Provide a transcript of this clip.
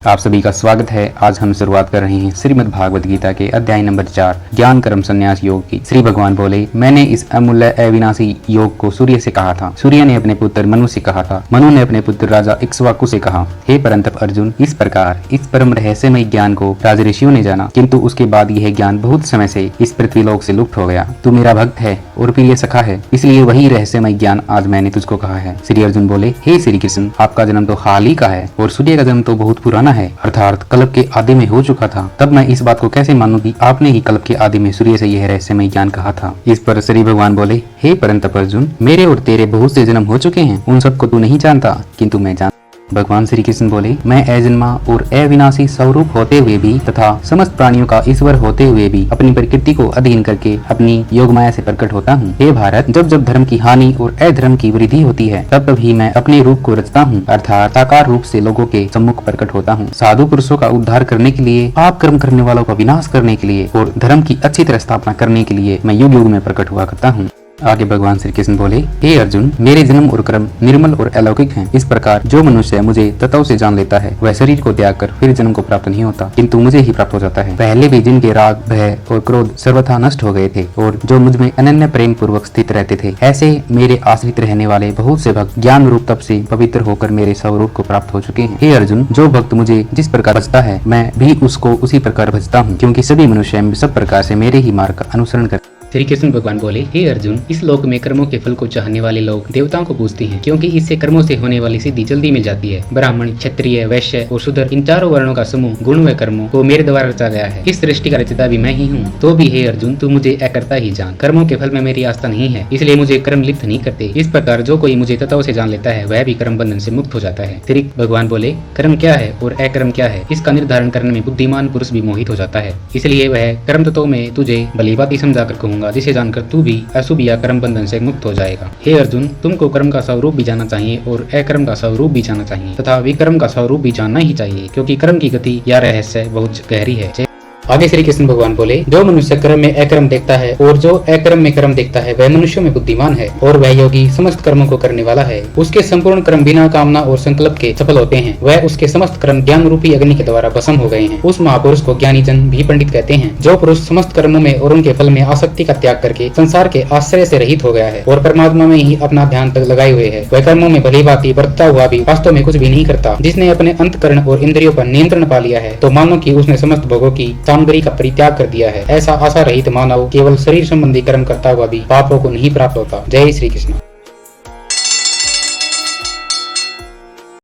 आप सभी का स्वागत है। आज हम शुरुआत कर रहे हैं श्रीमद् भागवत गीता के अध्याय नंबर 4 ज्ञान कर्म संन्यास योग की। श्री भगवान बोले, मैंने इस अमूल्य अविनाशी योग को सूर्य से कहा था। सूर्य ने अपने पुत्र मनु से कहा था। मनु ने अपने पुत्र राजा इक्ष्वाकु से कहा। हे परंतप अर्जुन, इस प्रकार इस परम रहस्यमय ज्ञान को राजऋषियों ने जाना, किंतु उसके बाद यह ज्ञान बहुत समय से इस पृथ्वी लोक से लुप्त हो गया। तू मेरा भक्त है और प्रिय सखा है, इसलिए वही रहस्यमय ज्ञान आज मैंने तुझको कहा है। श्री अर्जुन बोले, हे श्री कृष्ण, आपका जन्म तो हाल ही का है और सूर्य का जन्म तो बहुत पुराना है, अर्थात कल्प के आदि में हो चुका था। तब मैं इस बात को कैसे मानूं कि आपने ही कल्प के आदि में सूर्य से यह रहस्यमय ज्ञान कहा था। इस पर श्री भगवान बोले, हे परंतप अर्जुन, मेरे और तेरे बहुत से जन्म हो चुके हैं, उन सबको तू नहीं जानता, किंतु मैं जानता। भगवान श्री कृष्ण बोले, मैं अजन्मा और अविनाशी स्वरूप होते हुए भी तथा समस्त प्राणियों का ईश्वर होते हुए भी अपनी प्रकृति को अधीन करके अपनी योग माया से प्रकट होता हूँ। हे भारत, जब जब धर्म की हानि और अधर्म की वृद्धि होती है, तब तब ही मैं अपने रूप को रचता हूँ, अर्थात साकार रूप से लोगों के सम्मुख प्रकट होता हूँ। साधु पुरुषों का उद्धार करने के लिए, पाप कर्म करने वालों का विनाश करने के लिए और धर्म की अच्छी तरह स्थापना करने के लिए मैं युग युग में प्रकट हुआ करता हूँ। आगे भगवान श्री कृष्ण बोले, हे अर्जुन, मेरे जन्म और कर्म निर्मल और अलौकिक हैं। इस प्रकार जो मनुष्य मुझे तत्व से जान लेता है, वह शरीर को त्याग कर फिर जन्म को प्राप्त नहीं होता, किंतु मुझे ही प्राप्त हो जाता है। पहले भी जिनके राग, भय और क्रोध सर्वथा नष्ट हो गए थे और जो मुझ में अनन्य प्रेम पूर्वक स्थित रहते थे, ऐसे मेरे आश्रित रहने वाले बहुत से भक्त ज्ञान रूप तप से पवित्र होकर मेरे स्वरूप को प्राप्त हो चुके हैं। हे अर्जुन, जो भक्त मुझे जिस प्रकार भजता है, मैं भी उसको उसी प्रकार भजता हूँ, क्योंकि सभी मनुष्य सब प्रकार से मेरे ही मार्ग का अनुसरण करते। श्री कृष्ण भगवान बोले, हे अर्जुन, इस लोक में कर्मों के फल को चाहने वाले लोग देवताओं को पूजते हैं, क्योंकि इससे कर्मों से होने वाली सिद्धि जल्दी मिल जाती है। ब्राह्मण, क्षत्रिय, वैश्य और शूद्र, इन चारों वर्णों का समूह गुण व कर्मों को मेरे द्वारा रचा गया है। इस सृष्टि का रचयिता भी मैं ही हूँ। तो भी हे अर्जुन, तू मुझे अकर्ता ही जान। कर्मों के फल में मेरी आस्था नहीं है, इसलिए मुझे कर्म लिप्त नहीं करते। इस प्रकार जो कोई मुझे तत्व से जान लेता है, वह भी कर्म बंधन से मुक्त हो जाता है। श्री भगवान बोले, कर्म क्या है और अकर्म क्या है, इसका निर्धारण करने में बुद्धिमान पुरुष भी मोहित हो जाता है। इसलिए वह कर्म तत्व में तुझे भली भांति समझाकर कहूंगा, जिसे जानकर तू भी अशुभ या कर्म बंधन से मुक्त हो जाएगा। हे अर्जुन, तुमको कर्म का स्वरूप भी जानना चाहिए और अकर्म का स्वरूप भी जानना चाहिए तथा विकर्म का स्वरूप भी जानना ही चाहिए, क्योंकि कर्म की गति या रहस्य बहुत गहरी है। आगे श्री कृष्ण भगवान बोले, जो मनुष्य कर्म में अकर्म देखता है और जो अकर्म में कर्म देखता है, वह मनुष्यों में बुद्धिमान है और वह योगी समस्त कर्मों को करने वाला है। उसके संपूर्ण कर्म बिना कामना और संकल्प के सफल होते हैं। वह उसके समस्त कर्म ज्ञान रूपी अग्नि के द्वारा भस्म हो गए हैं। उस महापुरुष को ज्ञानी जन भी पंडित कहते हैं। जो पुरुष समस्त कर्मों में और उनके फल में आसक्ति का त्याग करके संसार के आश्रय से रहित हो गया है और परमात्मा में ही अपना ध्यान तक लगाए हुए है, वह कर्मों में भली भांति बरतता हुआ भी वास्तव में कुछ भी नहीं करता। जिसने अपने अंतकरण और इंद्रियों पर नियंत्रण पा लिया है, तो मानो कि उसने समस्त भोगों की सामग्री का परित्याग कर दिया है। ऐसा आशा रहित मानव केवल शरीर संबंधी कर्म करता हुआ भी पापों को नहीं प्राप्त होता। जय श्री कृष्ण।